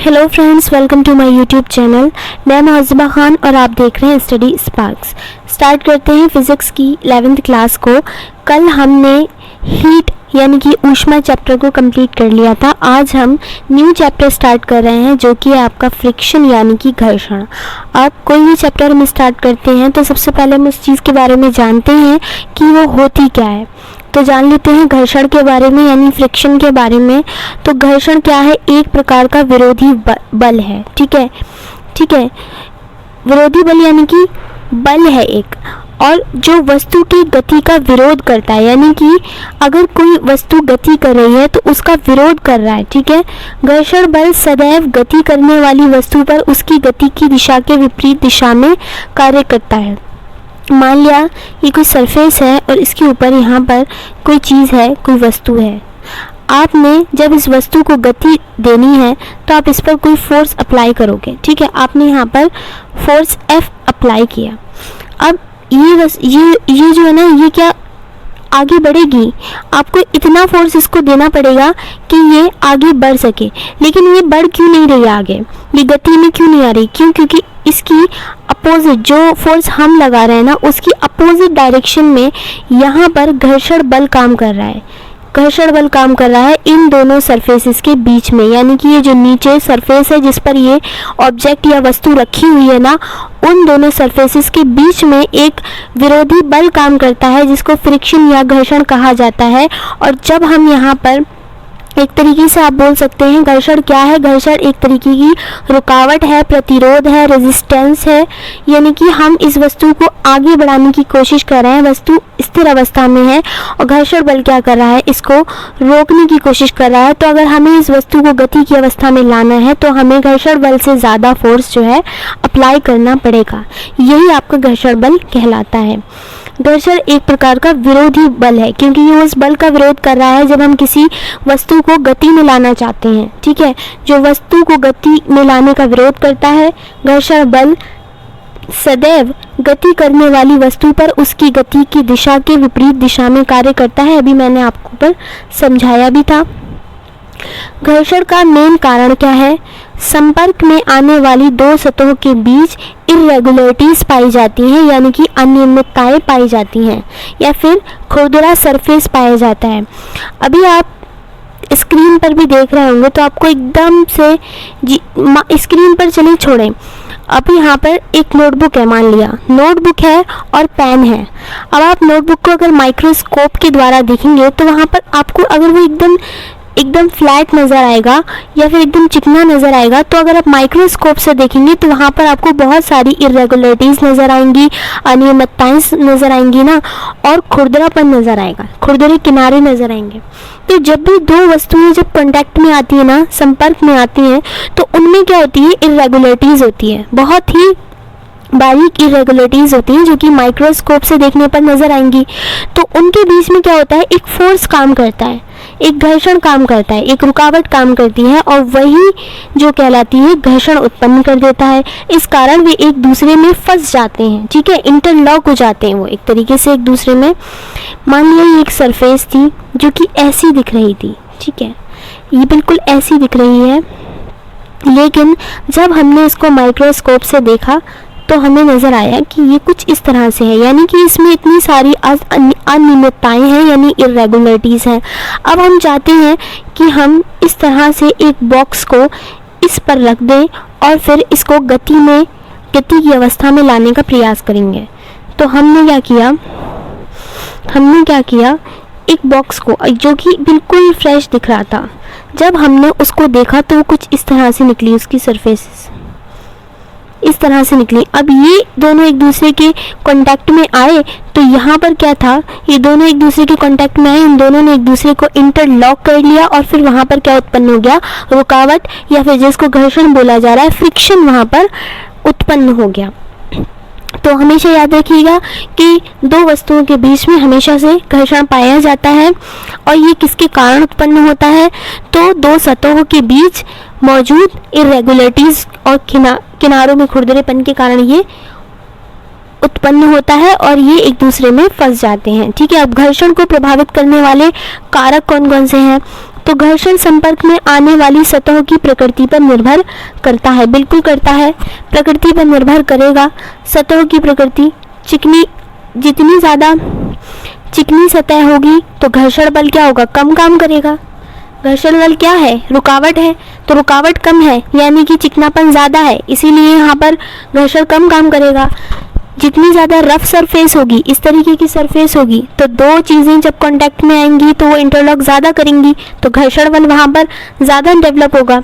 Hello friends, welcome to my YouTube channel. मैं मोहज़िबा खान और आप देख रहे हैं स्टडी स्पार्क्स। स्टार्ट करते हैं फिज़िक्स की 11th क्लास को। कल हमने हीट यानी कि ऊष्मा चैप्टर को कंप्लीट कर लिया था। आज हम न्यू चैप्टर स्टार्ट कर रहे हैं जो कि है आपका फ्रिक्शन यानी कि घर्षण। आप कोई भी चैप्टर हम स्टार्ट करते हैं तो सबसे पहले हम उस चीज़ के बारे में जानते हैं कि वो होती क्या है। तो जान लेते हैं घर्षण के बारे में यानी फ्रिक्शन के बारे में। तो घर्षण क्या है? एक प्रकार का विरोधी बल है। ठीक है। विरोधी बल यानी कि बल है एक, और जो वस्तु की गति का विरोध करता है, यानी कि अगर कोई वस्तु गति कर रही है तो उसका विरोध कर रहा है। ठीक है। घर्षण बल सदैव गति करने वाली वस्तु पर उसकी गति की दिशा के विपरीत दिशा में कार्य करता है। मान लिया ये कोई सरफेस है और इसके ऊपर यहाँ पर कोई चीज़ है, कोई वस्तु है। आपने जब इस वस्तु को गति देनी है तो आप इस पर कोई फोर्स अप्लाई करोगे। ठीक है। आपने यहाँ पर फोर्स F अप्लाई किया। अब ये जो है ना, ये क्या आगे बढ़ेगी? आपको इतना फोर्स इसको देना पड़ेगा कि ये आगे बढ़ सके। लेकिन ये बढ़ क्यों नहीं रही आगे? ये गति में क्यों नहीं आ रही? क्योंकि इसकी अपोजिट जो फोर्स हम लगा रहे हैं ना, उसकी अपोजिट डायरेक्शन में यहाँ पर घर्षण बल काम कर रहा है। घर्षण बल काम कर रहा है इन दोनों सरफेसेस के बीच में, यानी कि ये जो नीचे सरफेस है जिस पर ये ऑब्जेक्ट या वस्तु रखी हुई है ना, उन दोनों सरफेसेस के बीच में एक विरोधी बल काम करता है जिसको फ्रिक्शन या घर्षण कहा जाता है। और जब हम यहाँ पर एक तरीके से आप बोल सकते हैं घर्षण क्या है? घर्षण एक तरीके की रुकावट है, प्रतिरोध है, रेजिस्टेंस है। यानी कि हम इस वस्तु को आगे बढ़ाने की कोशिश कर रहे हैं, वस्तु स्थिर अवस्था में है और घर्षण बल क्या कर रहा है? इसको रोकने की कोशिश कर रहा है। तो अगर हमें इस वस्तु को गति की अवस्था में लाना है तो हमें घर्षण बल से ज़्यादा फोर्स जो है अप्लाई करना पड़ेगा। यही आपका घर्षण बल कहलाता है। घर्षण एक प्रकार का विरोधी बल है क्योंकि ये उस बल का विरोध कर रहा है जब हम किसी वस्तु को गति में लाना चाहते हैं। ठीक है। जो वस्तु को गति में लाने का विरोध करता है, घर्षण बल सदैव गति करने वाली वस्तु पर उसकी गति की दिशा के विपरीत दिशा में कार्य करता है। अभी मैंने आपको पर समझाया भी था। घर्षण का मेन कारण क्या है? संपर्क में आने वाली दो सतहों के बीच इरेगुलरिटीज पाई जाती हैं, यानी कि अनियमितताएं पाई जाती हैं, या फिर खुरदुरा सरफेस पाया जाता है। अभी आप स्क्रीन पर भी देख रहे होंगे तो आपको एकदम से स्क्रीन पर चलिए छोड़ें। अब यहाँ पर एक नोटबुक है, मान लिया नोटबुक है और पेन है। अब आप नोटबुक को अगर माइक्रोस्कोप के द्वारा देखेंगे तो वहाँ पर आपको अगर वो एकदम फ्लैट नज़र आएगा या फिर एकदम चिकना नज़र आएगा, तो अगर आप माइक्रोस्कोप से देखेंगे तो वहाँ पर आपको बहुत सारी इरेगुलरिटीज़ नज़र आएंगी, अनियमितताएं नज़र आएंगी ना, और खुरदरापन नज़र आएगा, खुरदरे किनारे नज़र आएंगे। तो जब भी दो वस्तुएं जब कांटेक्ट में आती है ना, संपर्क में आती हैं, तो उनमें क्या होती है? इरेगुलरिटीज़ होती है, बहुत ही बारीक इरेगुलरिटीज़ होती हैं जो कि माइक्रोस्कोप से देखने पर नज़र आएंगी। तो उनके बीच में क्या होता है? एक फोर्स काम करता है, एक घर्षण काम करता है, एक रुकावट काम करती है, और वही जो कहलाती है घर्षण उत्पन्न कर देता है। इस कारण वे एक दूसरे में फंस जाते हैं। ठीक है। इंटरलॉक हो जाते हैं वो एक तरीके से एक दूसरे में। मान लिया ये एक सरफेस थी जो कि ऐसी दिख रही थी। ठीक है। ये बिल्कुल ऐसी दिख रही है, लेकिन जब हमने इसको माइक्रोस्कोप से देखा तो हमें नज़र आया कि ये कुछ इस तरह से है, यानी कि इसमें इतनी सारी अनियमितताएं हैं, यानी इरेगुलरिटीज़ हैं। अब हम चाहते हैं कि हम इस तरह से एक बॉक्स को इस पर रख दें और फिर इसको गति की अवस्था में लाने का प्रयास करेंगे। तो हमने क्या किया? एक बॉक्स को जो कि बिल्कुल फ्रेश दिख रहा था, जब हमने उसको देखा तो वो कुछ इस तरह से निकली, उसकी सरफेस इस तरह से निकली। अब ये दोनों एक दूसरे के कांटेक्ट में आए तो यहाँ पर क्या था? ये दोनों एक दूसरे के कांटेक्ट में आए, इन दोनों ने एक दूसरे को इंटरलॉक कर लिया, और फिर वहाँ पर क्या उत्पन्न हो गया? रुकावट, या फिर जिसको घर्षण बोला जा रहा है, फ्रिक्शन वहाँ पर उत्पन्न हो गया। तो हमेशा याद रखिएगा कि दो वस्तुओं के बीच में हमेशा से घर्षण पाया जाता है, और ये किसके कारण उत्पन्न होता है? तो दो सतहों के बीच मौजूद इरेगुलरिटीज़ और किनारों में खुरदरेपन के कारण ये उत्पन्न होता है और ये एक दूसरे में फंस जाते हैं। ठीक है। अब घर्षण को प्रभावित करने वाले कारक कौन कौन से हैं? तो घर्षण संपर्क में आने वाली सतहों की प्रकृति पर निर्भर करता है। बिल्कुल करता है, प्रकृति पर निर्भर करेगा। सतहों की प्रकृति चिकनी, जितनी ज़्यादा चिकनी सतह होगी तो घर्षण बल क्या होगा, कम काम करेगा। घर्षण बल क्या है, रुकावट है, तो रुकावट कम है यानी कि चिकनापन ज़्यादा है, इसीलिए यहाँ पर घर्षण कम काम करेगा। जितनी ज़्यादा रफ सरफेस होगी, इस तरीके की सरफेस होगी, तो दो चीज़ें जब कांटेक्ट में आएंगी तो वो इंटरलॉक ज़्यादा करेंगी, तो घर्षण बल वहाँ पर ज़्यादा डेवलप होगा।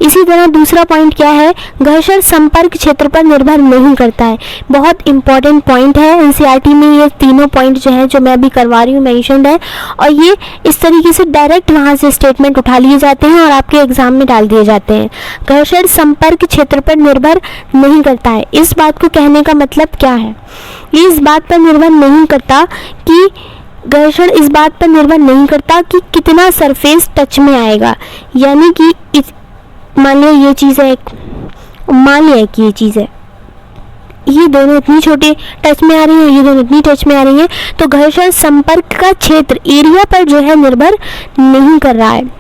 इसी तरह दूसरा पॉइंट क्या है, घर्षण संपर्क क्षेत्र पर निर्भर नहीं करता है। बहुत इंपॉर्टेंट पॉइंट है, एनसीईआरटी में ये तीनों पॉइंट जो है, जो मैं अभी करवा रही हूँ, मेंशन्ड है, और ये इस तरीके से डायरेक्ट वहाँ से स्टेटमेंट उठा लिए जाते हैं और आपके एग्जाम में डाल दिए जाते हैं। घर्षण संपर्क क्षेत्र पर निर्भर नहीं करता है, इस बात को कहने का मतलब क्या है, ये इस बात पर निर्भर नहीं करता कि घर्षण इस बात पर निर्भर नहीं करता कि कितना सरफेस टच में आएगा, यानी कि मान लिया ये चीज़ है, मान लिया कि ये चीज़ है, ये दोनों इतनी छोटे टच में आ रही हैं, ये दोनों इतनी टच में आ रही हैं, तो घर्षण संपर्क का क्षेत्र एरिया पर जो है निर्भर नहीं कर रहा है।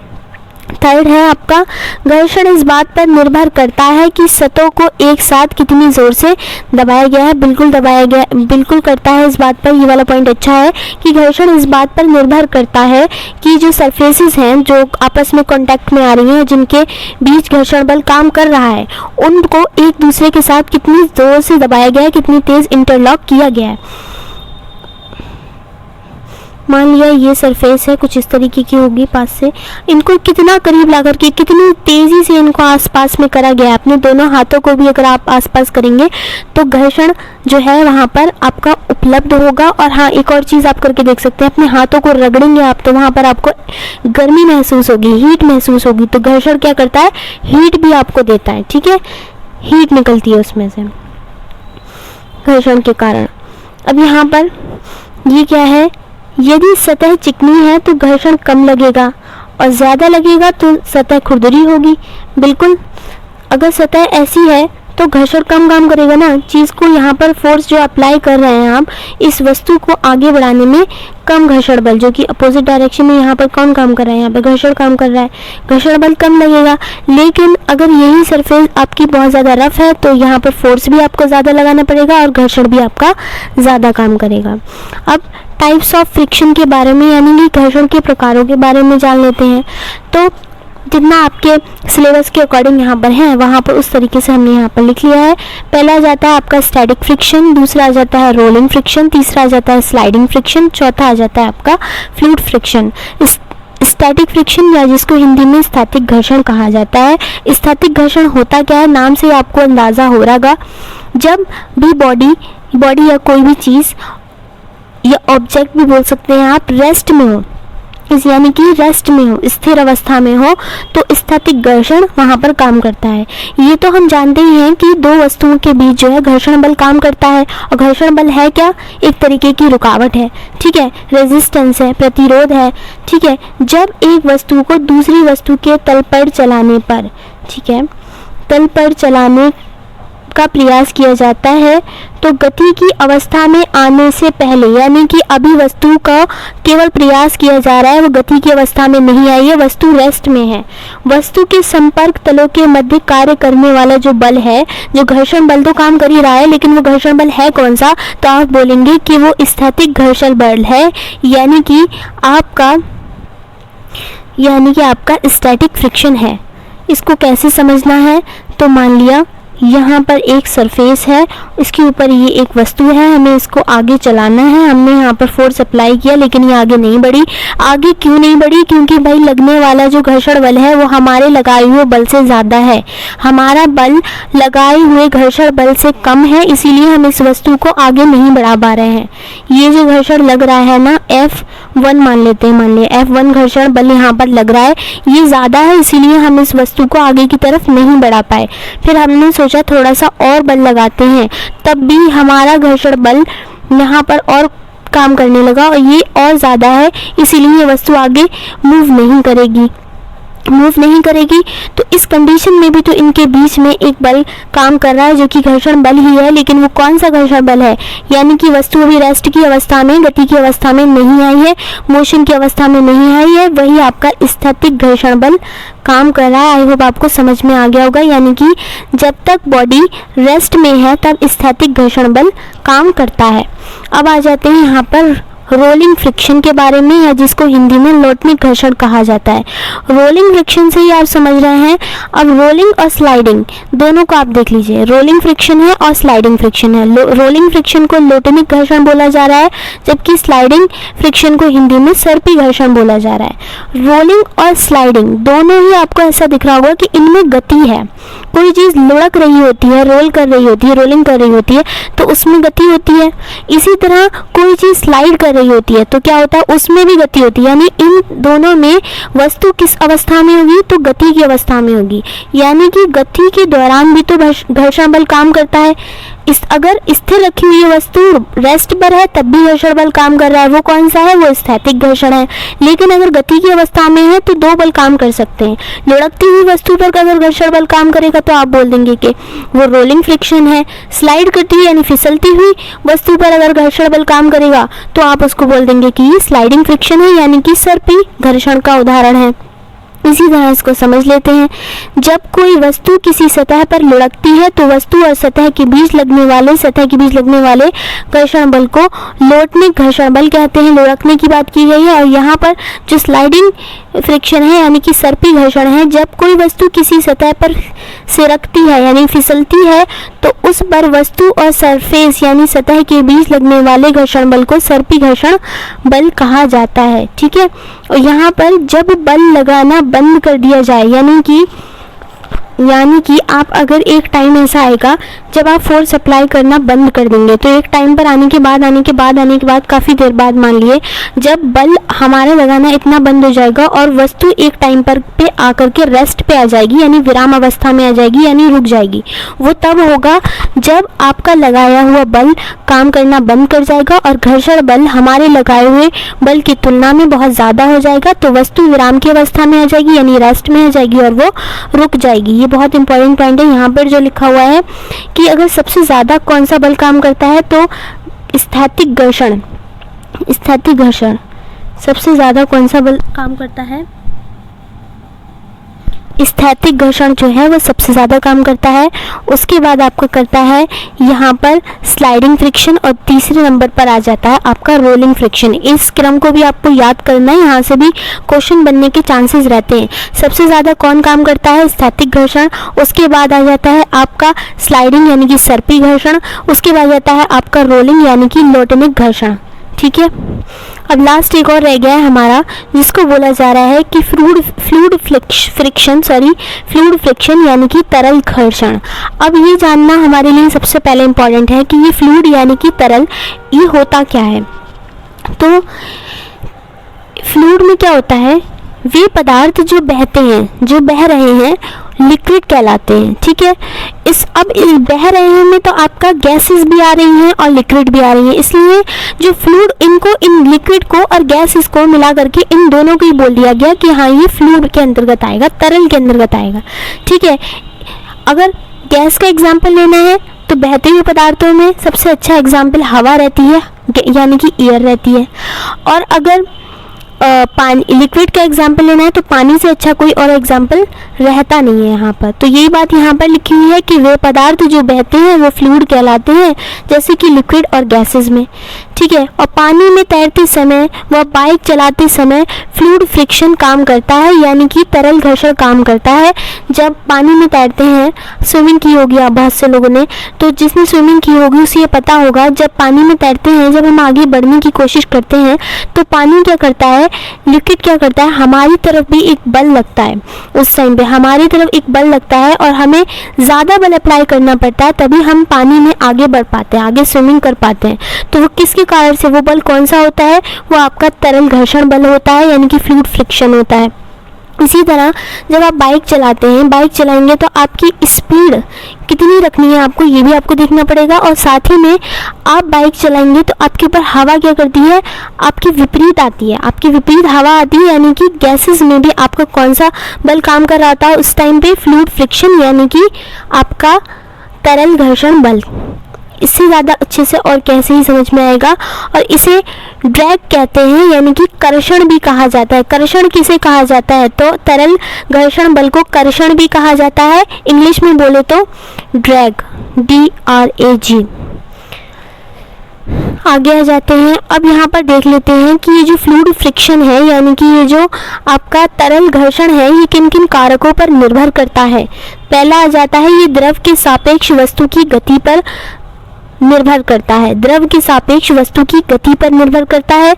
थर्ड है आपका, घर्षण इस बात पर निर्भर करता है कि सतहों को एक साथ कितनी जोर से दबाया गया है। बिल्कुल दबाया गया, बिल्कुल करता है इस बात पर। ये वाला पॉइंट अच्छा है कि घर्षण इस बात पर निर्भर करता है कि जो सरफेसेस हैं जो आपस में कांटेक्ट में आ रही हैं, जिनके बीच घर्षण बल काम कर रहा है, उनको एक दूसरे के साथ कितनी जोर से दबाया गया है, कितनी तेज इंटरलॉक किया गया है। मान लिया ये सरफेस है, कुछ इस तरीके की होगी पास से, इनको कितना करीब ला करके कितनी तेज़ी से इनको आसपास में करा गया है। अपने दोनों हाथों को भी अगर आप आसपास करेंगे तो घर्षण जो है वहाँ पर आपका उपलब्ध होगा। और हाँ, एक और चीज़ आप करके देख सकते हैं, अपने हाथों को रगड़ेंगे आप तो वहाँ पर आपको गर्मी महसूस होगी, हीट महसूस होगी। तो घर्षण क्या करता है, हीट भी आपको देता है, ठीक है, हीट निकलती है उसमें से घर्षण के कारण। अब यहाँ पर ये क्या है, यदि सतह चिकनी है तो घर्षण कम लगेगा और ज़्यादा लगेगा तो सतह खुरदरी होगी। बिल्कुल, अगर सतह ऐसी है तो घर्षण कम काम करेगा ना। चीज़ को यहाँ पर फोर्स जो अप्लाई कर रहे हैं आप, इस वस्तु को आगे बढ़ाने में कम घर्षण बल, जो कि अपोजिट डायरेक्शन में यहाँ पर कौन काम कर रहा है, यहाँ पर घर्षण काम कर रहा है, घर्षण बल कम लगेगा। लेकिन अगर यही सरफेस आपकी बहुत ज़्यादा रफ है तो यहाँ पर फोर्स भी आपको ज़्यादा लगाना पड़ेगा और घर्षण भी आपका ज़्यादा काम करेगा। अब टाइप्स ऑफ फ्रिक्शन के बारे में, यानी कि घर्षण के प्रकारों के बारे में जान लेते हैं। तो जितना आपके सिलेबस के अकॉर्डिंग यहाँ पर है, वहाँ पर उस तरीके से हमने यहाँ पर लिख लिया है। पहला आ जाता है आपका स्टैटिक फ्रिक्शन, दूसरा आ जाता है रोलिंग फ्रिक्शन, तीसरा आ जाता है स्लाइडिंग फ्रिक्शन, चौथा आ जाता है आपका फ्लूइड फ्रिक्शन। स्टैटिक फ्रिक्शन, या जिसको हिंदी में स्थैतिक घर्षण कहा जाता है। स्थैतिक घर्षण होता क्या है, नाम से आपको अंदाज़ा हो रहा, जब भी बॉडी या कोई भी चीज़ या ऑब्जेक्ट भी बोल सकते हैं आप, रेस्ट में हो, यानी कि रेस्ट में हो, स्थिर अवस्था में हो, तो स्थैतिक घर्षण वहाँ पर काम करता है। ये तो हम जानते ही हैं कि दो वस्तुओं के बीच जो है घर्षण बल काम करता है, और घर्षण बल है क्या, एक तरीके की रुकावट है, ठीक है, रेजिस्टेंस है, प्रतिरोध है, ठीक है। जब एक वस्तु को दूसरी वस्तु के तल पर चलाने पर, ठीक है, तल पर चलाने का प्रयास किया जाता है तो गति की अवस्था में आने से पहले, यानी कि अभी वस्तु का केवल प्रयास किया जा रहा है, वो गति की अवस्था में नहीं आई है, वस्तु रेस्ट में है। वस्तु के संपर्क तलों के मध्य कार्य करने वाला जो बल है, जो घर्षण बल तो काम कर ही रहा है, लेकिन वो घर्षण बल है कौन सा, तो आप बोलेंगे कि वो स्थैतिक घर्षण बल है, यानी कि आपका स्टैटिक फ्रिक्शन है। इसको कैसे समझना है, तो मान लिया यहाँ पर एक सरफेस है, इसके ऊपर ये एक वस्तु है, हमें इसको आगे चलाना है, हमने यहाँ पर फोर्स अप्लाई किया लेकिन ये आगे नहीं बढ़ी। आगे क्यों नहीं बढ़ी, क्योंकि भाई लगने वाला जो घर्षण बल है वो हमारे लगाए हुए बल से ज़्यादा है, हमारा बल लगाए हुए घर्षण बल से कम है, इसीलिए हम इस वस्तु को आगे नहीं बढ़ा पा रहे हैं। ये जो घर्षण लग रहा है ना, F1 मान लेते हैं, मान लिया F1 घर्षण बल यहाँ पर लग रहा है, ये ज़्यादा है, इसीलिए हम इस वस्तु को आगे की तरफ नहीं बढ़ा पाए। फिर हमने सोचा थोड़ा सा और बल लगाते हैं, तब भी हमारा घर्षण बल यहाँ पर और काम करने लगा और ये और ज़्यादा है, इसीलिए ये वस्तु आगे मूव नहीं करेगी। मूव नहीं करेगी, तो इस कंडीशन में भी तो इनके बीच में एक बल काम कर रहा है जो कि घर्षण बल ही है। लेकिन वो कौन सा घर्षण बल है, यानी कि वस्तु अभी रेस्ट की अवस्था में, गति की अवस्था में नहीं आई है, मोशन की अवस्था में नहीं आई है, वही आपका स्थैतिक घर्षण बल काम कर रहा है। आई होप आपको समझ में आ गया होगा। यानी कि जब तक बॉडी रेस्ट में है तब स्थैतिक घर्षण बल काम करता है। अब आ जाते हैं यहाँ पर रोलिंग फ्रिक्शन के बारे में, या जिसको हिंदी में लोटनिक घर्षण कहा जाता है। रोलिंग फ्रिक्शन से ही आप समझ रहे हैं। अब रोलिंग और स्लाइडिंग दोनों को आप देख लीजिए, रोलिंग फ्रिक्शन है और स्लाइडिंग फ्रिक्शन है। रोलिंग फ्रिक्शन को लोटनिक घर्षण बोला जा रहा है, जबकि स्लाइडिंग फ्रिक्शन को हिंदी में सर्पी घर्षण बोला जा रहा है। रोलिंग और स्लाइडिंग दोनों ही आपको ऐसा दिख रहा होगा कि इनमें गति है। कोई चीज़ लुढ़क रही होती है, रोल कर रही होती है, रोलिंग कर रही होती है, तो उसमें गति होती है। इसी तरह कोई चीज़ स्लाइड कर रही होती है तो क्या होता है, उसमें भी गति होती है। यानी इन दोनों में वस्तु किस अवस्था में होगी, तो गति की अवस्था में होगी। यानी कि गति के दौरान भी तो घर्षण बल काम करता है। अगर स्थिर रखी हुई वस्तु रेस्ट पर है तब भी घर्षण बल काम कर रहा है। वो कौन सा है, वो स्थैतिक घर्षण है। लेकिन अगर गति की अवस्था में है तो दो बल काम कर सकते हैं। लुढ़कती हुई वस्तु पर अगर घर्षण बल काम करेगा तो आप बोल देंगे कि वो रोलिंग फ्रिक्शन है। स्लाइड करती हुई यानी फिसलती हुई वस्तु पर अगर घर्षण बल काम करेगा तो आप उसको बोल देंगे कि ये स्लाइडिंग फ्रिक्शन है, यानी कि सर्पी घर्षण का उदाहरण है। इसी तरह इसको समझ लेते हैं। जब कोई वस्तु किसी सतह पर लुढ़कती है तो वस्तु और सतह के बीच लगने वाले घर्षण बल को लोटनिक घर्षण बल कहते हैं। लुढ़कने की बात की गई है। और यहाँ पर जो स्लाइडिंग फ्रिक्शन है यानी कि सर्पी घर्षण है, जब कोई वस्तु किसी सतह पर सिरकती है यानी फिसलती है तो उस पर वस्तु और सरफेस यानी सतह के बीच लगने वाले घर्षण बल को सर्पी घर्षण बल कहा जाता है। ठीक है। और यहाँ पर जब बल लगाना बंद कर दिया जाए, यानी कि आप अगर एक टाइम ऐसा आएगा जब आप फोर्स अप्लाई करना बंद कर देंगे, तो एक टाइम पर आने के बाद काफ़ी देर बाद मान लिए जब बल हमारा लगाना इतना बंद हो जाएगा और वस्तु एक टाइम पर पे आकर के रेस्ट पे आ जाएगी, यानी विराम अवस्था में आ जाएगी, यानी रुक जाएगी। वो तब होगा जब आपका लगाया हुआ बल काम करना बंद कर जाएगा और घर्षण बल हमारे लगाए हुए बल की तुलना में बहुत ज़्यादा हो जाएगा, तो वस्तु विराम की अवस्था में आ जाएगी, यानी रेस्ट में आ जाएगी और वो रुक जाएगी। ये बहुत इंपॉर्टेंट पॉइंट है। यहाँ पर जो लिखा हुआ है कि अगर सबसे ज़्यादा कौन सा बल काम करता है तो स्थैतिक घर्षण सबसे ज़्यादा कौन सा बल काम करता है, स्थैतिक घर्षण जो है वो सबसे ज़्यादा काम करता है। उसके बाद आपका करता है यहाँ पर स्लाइडिंग फ्रिक्शन और तीसरे नंबर पर आ जाता है आपका रोलिंग फ्रिक्शन। इस क्रम को भी आपको याद करना है, यहाँ से भी क्वेश्चन बनने के चांसेस रहते हैं। सबसे ज़्यादा कौन काम करता है, स्थैतिक घर्षण। उसके बाद आ जाता है आपका स्लाइडिंग यानी कि सर्पी घर्षण। उसके बाद जाता है आपका रोलिंग यानी कि लोटनिक घर्षण। ठीक है। अब लास्ट एक और रह गया है हमारा, जिसको बोला जा रहा है कि फ्लूइड फ्रिक्शन यानी कि तरल घर्षण। अब ये जानना हमारे लिए सबसे पहले इम्पॉर्टेंट है कि ये फ्लूइड यानी कि तरल, ये होता क्या है। तो फ्लूइड में क्या होता है, वे पदार्थ जो बहते हैं, जो बह रहे हैं, लिक्विड कहलाते हैं। ठीक है। इस बह रहे हैं में तो आपका गैसेस भी आ रही हैं और लिक्विड भी आ रही हैं, इसलिए जो फ्लूइड, इनको, इन लिक्विड को और गैसेस को मिला करके इन दोनों को ही बोल दिया गया कि हाँ ये फ्लूइड के अंतर्गत आएगा, तरल के अंतर्गत आएगा। ठीक है। अगर गैस का एग्जाम्पल लेना है तो बहते हुए पदार्थों में सबसे अच्छा एग्जाम्पल हवा रहती है, यानी कि एयर रहती है। और अगर पानी, लिक्विड का एग्जाम्पल लेना है तो पानी से अच्छा कोई और एग्जाम्पल रहता नहीं है यहाँ पर। तो यही बात यहाँ पर लिखी हुई है कि वे पदार्थ जो बहते हैं वो फ्लूइड कहलाते हैं, जैसे कि लिक्विड और गैसेस में। ठीक है। और पानी में तैरते समय व बाइक चलाते समय फ्लूइड फ्रिक्शन काम करता है, यानी कि तरल घर्षण काम करता है। जब पानी में तैरते हैं, स्विमिंग की होगी आप बहुत से लोगों ने, तो जिसने स्विमिंग की होगी उसे ये पता होगा, जब पानी में तैरते हैं, जब हम आगे बढ़ने की कोशिश करते हैं तो पानी क्या करता है, लिक्विड क्या करता है, हमारी तरफ भी एक बल लगता है। उस टाइम पे हमारी तरफ एक बल लगता है और हमें ज़्यादा बल अप्लाई करना पड़ता है, तभी हम पानी में आगे बढ़ पाते हैं, आगे स्विमिंग कर पाते हैं। तो वो किसके कारण से, वो बल कौन सा होता है, वो आपका तरल घर्षण बल होता है, यानी कि फ्लूइड फ्रिक्शन होता है। इसी तरह जब आप बाइक चलाते हैं, बाइक चलाएंगे तो आपकी स्पीड कितनी रखनी है आपको, ये भी आपको देखना पड़ेगा। और साथ ही में आप बाइक चलाएंगे तो आपके ऊपर हवा क्या करती है, आपकी विपरीत आती है, आपकी विपरीत हवा आती है, यानी कि गैसेस में भी आपका कौन सा बल काम कर रहा था उस टाइम पे, फ्लूइड फ्रिक्शन, यानी कि आपका तरल घर्षण बल। इससे ज़्यादा अच्छे से और कैसे ही समझ में आएगा। और इसे ड्रैग कहते हैं, यानी कि कर्षण भी कहा जाता है। कर्षण किसे कहा जाता है, तो तरल घर्षण बल को कर्षण भी कहा जाता है, इंग्लिश में बोले तो ड्रैग, DRAG। आगे आ जाते हैं। अब यहाँ पर देख लेते हैं कि ये जो फ्लूइड फ्रिक्शन है, यानी कि ये जो आपका तरल घर्षण है, ये किन किन कारकों पर निर्भर करता है। पहला आ जाता है, ये द्रव के सापेक्ष वस्तु की गति पर निर्भर करता है। द्रव के सापेक्ष वस्तु की गति पर निर्भर करता है।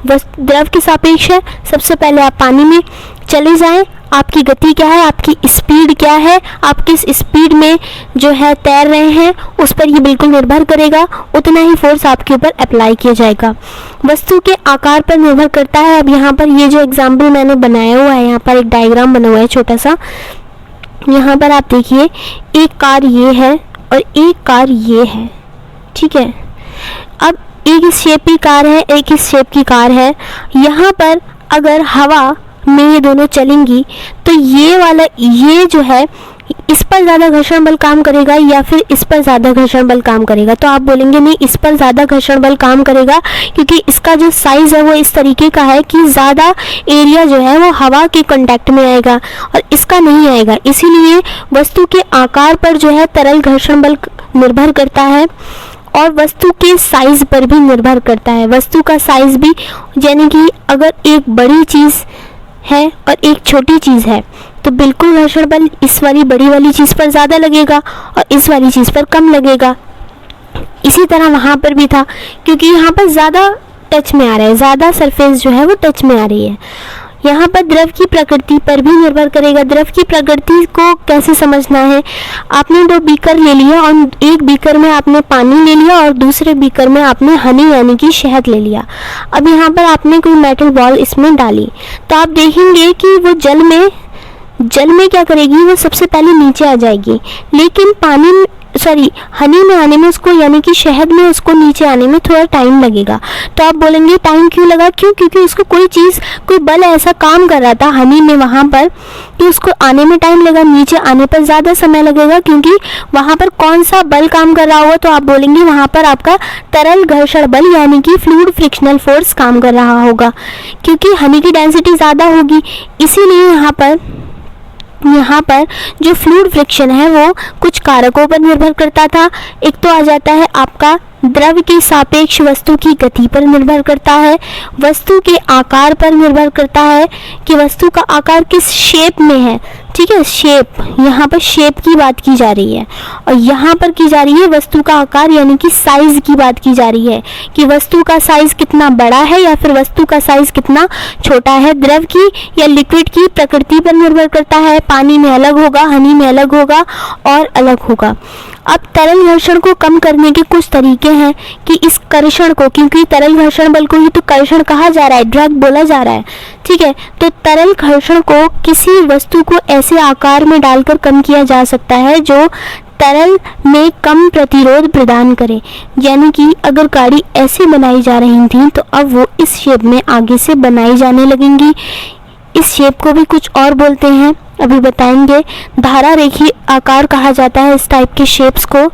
द्रव के सापेक्ष है, सबसे पहले आप पानी में चले जाएं, आपकी गति क्या है, आपकी स्पीड क्या है, आप किस स्पीड में जो है तैर रहे हैं, उस पर ये बिल्कुल निर्भर करेगा, उतना ही फोर्स आपके ऊपर अप्लाई किया जाएगा। वस्तु के आकार पर निर्भर करता है। अब यहाँ पर ये जो एग्जाम्पल मैंने बनाया हुआ है, यहाँ पर एक डायग्राम बना हुआ है छोटा सा, यहाँ पर आप देखिए, एक कार ये है और एक कार ये है, ठीक है। अब एक इस शेप की कार है, एक इस शेप की कार है। यहाँ पर अगर हवा में ये दोनों चलेंगी तो ये वाला, ये जो है, इस पर ज़्यादा घर्षण बल काम करेगा या फिर इस पर ज़्यादा घर्षण बल काम करेगा, तो आप बोलेंगे नहीं, इस पर ज़्यादा घर्षण बल काम करेगा, क्योंकि इसका जो साइज़ है वो इस तरीके का है कि ज़्यादा एरिया जो है वो हवा के कांटेक्ट में आएगा और इसका नहीं आएगा। इसीलिए वस्तु के आकार पर जो है तरल घर्षण बल निर्भर करता है और वस्तु के साइज़ पर भी निर्भर करता है। वस्तु का साइज़ भी, यानी कि अगर एक बड़ी चीज़ है और एक छोटी चीज़ है तो बिल्कुल घर्षण बल इस वाली बड़ी वाली चीज़ पर ज़्यादा लगेगा और इस वाली चीज़ पर कम लगेगा। इसी तरह वहाँ पर भी था, क्योंकि यहाँ पर ज़्यादा टच में आ रहा है, ज़्यादा सरफेस जो है वो टच में आ रही है। यहाँ पर द्रव की प्रकृति पर भी निर्भर करेगा। द्रव की प्रकृति को कैसे समझना है, आपने दो बीकर ले लिया और एक बीकर में आपने पानी ले लिया और दूसरे बीकर में आपने हनी यानी कि शहद ले लिया। अब यहाँ पर आपने कोई मेटल बॉल इसमें डाली तो आप देखेंगे कि वो जल में क्या करेगी, वो सबसे पहले नीचे आ जाएगी, लेकिन हनी में आने में उसको, यानी कि शहद में उसको नीचे आने में थोड़ा टाइम लगेगा। तो आप बोलेंगे टाइम क्यों लगा, क्योंकि उसको कोई बल ऐसा काम कर रहा था हनी में वहाँ पर कि उसको आने में टाइम लगा, नीचे आने पर ज़्यादा समय लगेगा, क्योंकि वहाँ पर कौन सा बल काम कर रहा होगा, तो आप बोलेंगे वहाँ पर आपका तरल घर्षण बल यानी कि फ्लूइड फ्रिक्शनल फोर्स काम कर रहा होगा, क्योंकि हनी की डेंसिटी ज़्यादा होगी। इसीलिए यहाँ पर जो फ्लूइड फ्रिक्शन है वो कुछ कारकों पर निर्भर करता था। एक तो आ जाता है आपका द्रव के सापेक्ष वस्तु की गति पर निर्भर करता है, वस्तु के आकार पर निर्भर करता है कि वस्तु का आकार किस शेप में है, ठीक है, शेप, यहाँ पर शेप की बात की जा रही है और यहाँ पर की जा रही है वस्तु का आकार यानी कि साइज की बात की जा रही है कि वस्तु का साइज कितना बड़ा है या फिर वस्तु का साइज कितना छोटा है। द्रव की या लिक्विड की प्रकृति पर निर्भर करता है, पानी में अलग होगा, हनी में अलग होगा और अलग होगा। अब तरल घर्षण को कम करने के कुछ तरीके हैं कि इस कर्षण को, क्योंकि तरल घर्षण बल को ही तो कर्षण कहा जा रहा है, ड्रैग बोला जा रहा है, ठीक है, तो तरल घर्षण को किसी वस्तु को ऐसे आकार में डालकर कम किया जा सकता है जो तरल में कम प्रतिरोध प्रदान करे। यानी कि अगर गाड़ी ऐसे बनाई जा रही थी तो अब वो इस शेप में आगे से बनाई जाने लगेंगी। इस शेप को भी कुछ और बोलते हैं, अभी बताएंगे। धारा रेखीय आकार कहा जाता है इस टाइप के शेप्स को,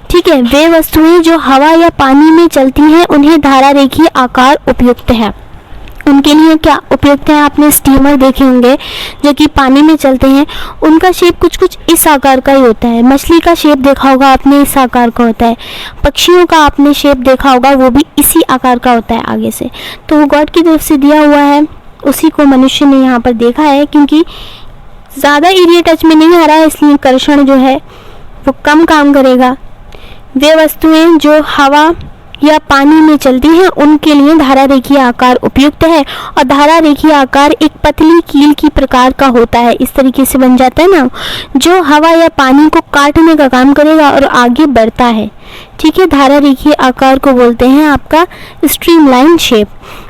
ठीक है। वे वस्तुएं जो हवा या पानी में चलती हैं उन्हें धारा रेखीय आकार उपयुक्त है। उनके लिए क्या उपयुक्त है, आपने स्टीमर देखे होंगे जो कि पानी में चलते हैं, उनका शेप कुछ इस आकार का ही होता है। मछली का शेप देखा होगा आपने, इस आकार का होता है। पक्षियों का आपने शेप देखा होगा, वो भी इसी आकार का होता है आगे से। तो वो गॉड की तरफ से दिया हुआ है, उसी को मनुष्य ने यहाँ पर देखा है। क्योंकि ज़्यादा एरिया टच में नहीं आ रहा है इसलिए कर्षण जो है वो कम काम करेगा। वे वस्तुएं जो हवा या पानी में चलती हैं उनके लिए धारा रेखीय आकार उपयुक्त है। और धारा रेखीय आकार एक पतली कील की प्रकार का होता है, इस तरीके से बन जाता है ना, जो हवा या पानी को काटने का काम करेगा और आगे बढ़ता है, ठीक है। धारा रेखीय आकार को बोलते हैं आपका स्ट्रीमलाइन शेप।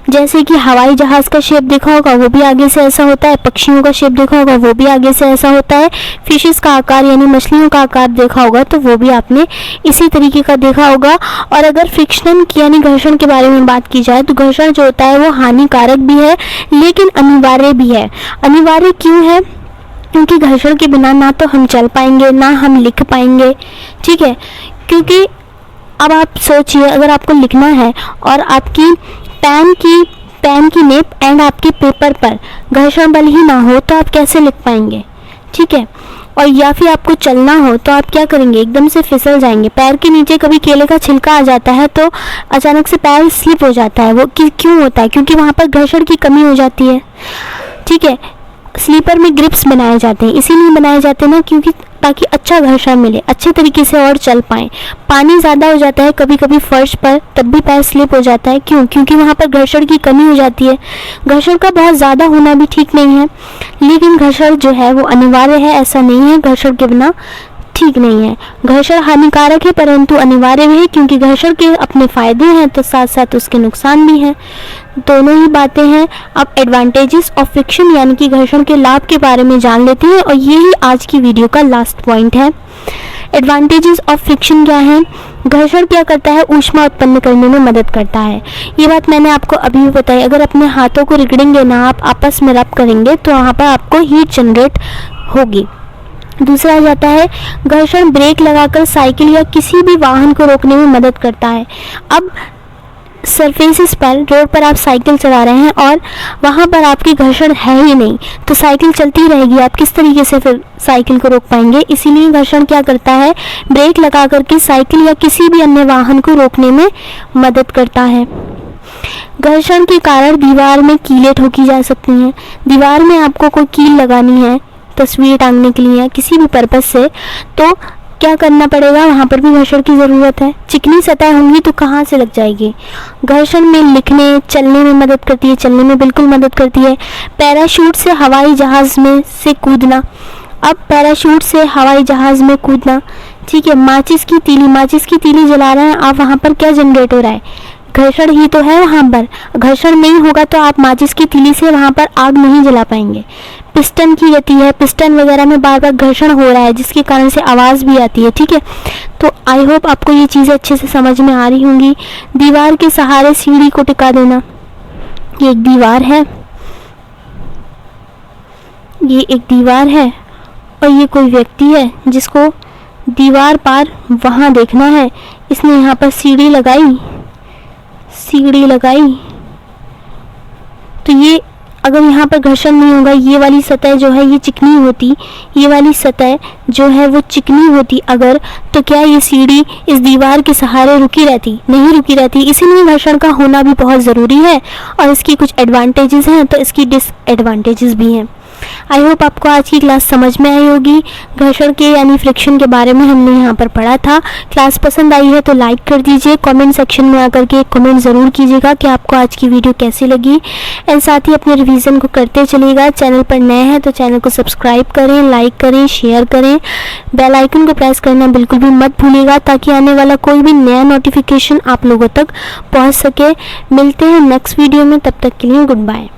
जैसे कि हवाई जहाज़ का शेप देखा होगा वो भी आगे से ऐसा होता है, पक्षियों का शेप देखा होगा वो भी आगे से ऐसा होता है, फिशेस का आकार यानी मछलियों का आकार देखा होगा तो वो भी आपने इसी तरीके का देखा होगा। और अगर फ्रिक्शन यानी घर्षण के बारे में बात की जाए तो घर्षण जो होता है वो हानिकारक भी है लेकिन अनिवार्य भी है। अनिवार्य क्यों है? क्योंकि घर्षण के बिना ना तो हम चल पाएंगे ना हम लिख पाएंगे, ठीक है। क्योंकि अब आप सोचिए, अगर आपको लिखना है और आपकी पेन की नेप एंड आपके पेपर पर घर्षण बल ही ना हो तो आप कैसे लिख पाएंगे, ठीक है। और या फिर आपको चलना हो तो आप क्या करेंगे, एकदम से फिसल जाएंगे। पैर के नीचे कभी केले का छिलका आ जाता है तो अचानक से पैर स्लिप हो जाता है। वो क्यों होता है? क्योंकि वहाँ पर घर्षण की कमी हो जाती है, ठीक है। स्लीपर में ग्रिप्स बनाए जाते हैं, इसीलिए बनाए जाते हैं ना, क्योंकि ताकि अच्छा घर्षण मिले, अच्छे तरीके से और चल पाएँ। पानी ज़्यादा हो जाता है कभी कभी फर्श पर, तब भी पैर स्लिप हो जाता है। क्यों? क्योंकि वहाँ पर घर्षण की कमी हो जाती है। घर्षण का बहुत ज़्यादा होना भी ठीक नहीं है, लेकिन घर्षण जो है वो अनिवार्य है, ऐसा नहीं है घर्षण के बिना ठीक नहीं है। घर्षण हानिकारक है परंतु अनिवार्य भी है, क्योंकि घर्षण के अपने फ़ायदे हैं तो साथ साथ उसके नुकसान भी हैं। दोनों ही बातें हैं। अब एडवांटेजेस ऑफ फ्रिक्शन यानी कि घर्षण के लाभ के बारे में जान लेते हैं और यही आज की वीडियो का लास्ट पॉइंट है। एडवांटेजेस ऑफ फ्रिक्शन क्या है? घर्षण क्या करता है? ऊष्मा उत्पन्न करने में मदद करता है। ये बात मैंने आपको अभी भी बताई। अगर अपने हाथों को रगड़ेंगे ना, आप आपस में रब करेंगे तो वहाँ पर आपको हीट जनरेट होगी। दूसरा आ जाता है घर्षण ब्रेक लगाकर साइकिल या किसी भी वाहन को रोकने में मदद करता है। अब सरफेसेस पर, रोड पर आप साइकिल चला रहे हैं और वहाँ पर आपकी घर्षण है ही नहीं तो साइकिल चलती रहेगी, आप किस तरीके से फिर साइकिल को रोक पाएंगे? इसीलिए घर्षण क्या करता है? ब्रेक लगा करके साइकिल या किसी भी अन्य वाहन को रोकने में मदद करता है। घर्षण के कारण दीवार में कीलें ठोकी जा सकती हैं। दीवार में आपको कोई कील लगानी है तस्वीर टांगने के लिए या किसी भी पर्पस से, तो क्या करना पड़ेगा? वहाँ पर भी घर्षण की ज़रूरत है। चिकनी सतह होंगी तो कहाँ से लग जाएगी? घर्षण में लिखने चलने में मदद करती है, चलने में बिल्कुल मदद करती है। पैराशूट से हवाई जहाज़ में से कूदना। अब पैराशूट से हवाई जहाज़ में कूदना, ठीक है। माचिस की तीली जला रहे हैं आप, वहाँ पर क्या जनरेट हो रहा है? घर्षण ही तो है वहाँ पर। घर्षण नहीं होगा तो आप माचिस की तीली से वहाँ पर आग नहीं जला पाएंगे। पिस्टन की गति है, पिस्टन वगैरह में बार बार घर्षण हो रहा है जिसके कारण से आवाज़ भी आती है, ठीक है। तो आई होप आपको ये चीज़ें अच्छे से समझ में आ रही होंगी। दीवार के सहारे सीढ़ी को टिका देना। ये एक दीवार है, ये एक दीवार है और ये कोई व्यक्ति है जिसको दीवार पार वहाँ देखना है। इसने यहाँ पर सीढ़ी लगाई तो ये अगर यहाँ पर घर्षण नहीं होगा, ये वाली सतह जो है ये चिकनी होती, ये वाली सतह जो है वो चिकनी होती अगर, तो क्या ये सीढ़ी इस दीवार के सहारे रुकी रहती? नहीं रुकी रहती। इसीलिए घर्षण का होना भी बहुत ज़रूरी है और इसकी कुछ एडवांटेजेस हैं तो इसकी डिसएडवांटेजेस भी हैं। आई होप आपको आज की क्लास समझ में आई होगी। घर्षण के यानी फ्रिक्शन के बारे में हमने यहाँ पर पढ़ा था। क्लास पसंद आई है तो लाइक कर दीजिए। कमेंट सेक्शन में आकर के एक कमेंट ज़रूर कीजिएगा कि आपको आज की वीडियो कैसी लगी एंड साथ ही अपने रिवीजन को करते चलिएगा। चैनल पर नए हैं तो चैनल को सब्सक्राइब करें, लाइक करें, शेयर करें, बेल आइकन को प्रेस करना बिल्कुल भी मत भूलिएगा ताकि आने वाला कोई भी नया नोटिफिकेशन आप लोगों तक पहुँच सके। मिलते हैं नेक्स्ट वीडियो में, तब तक के लिए गुड बाय।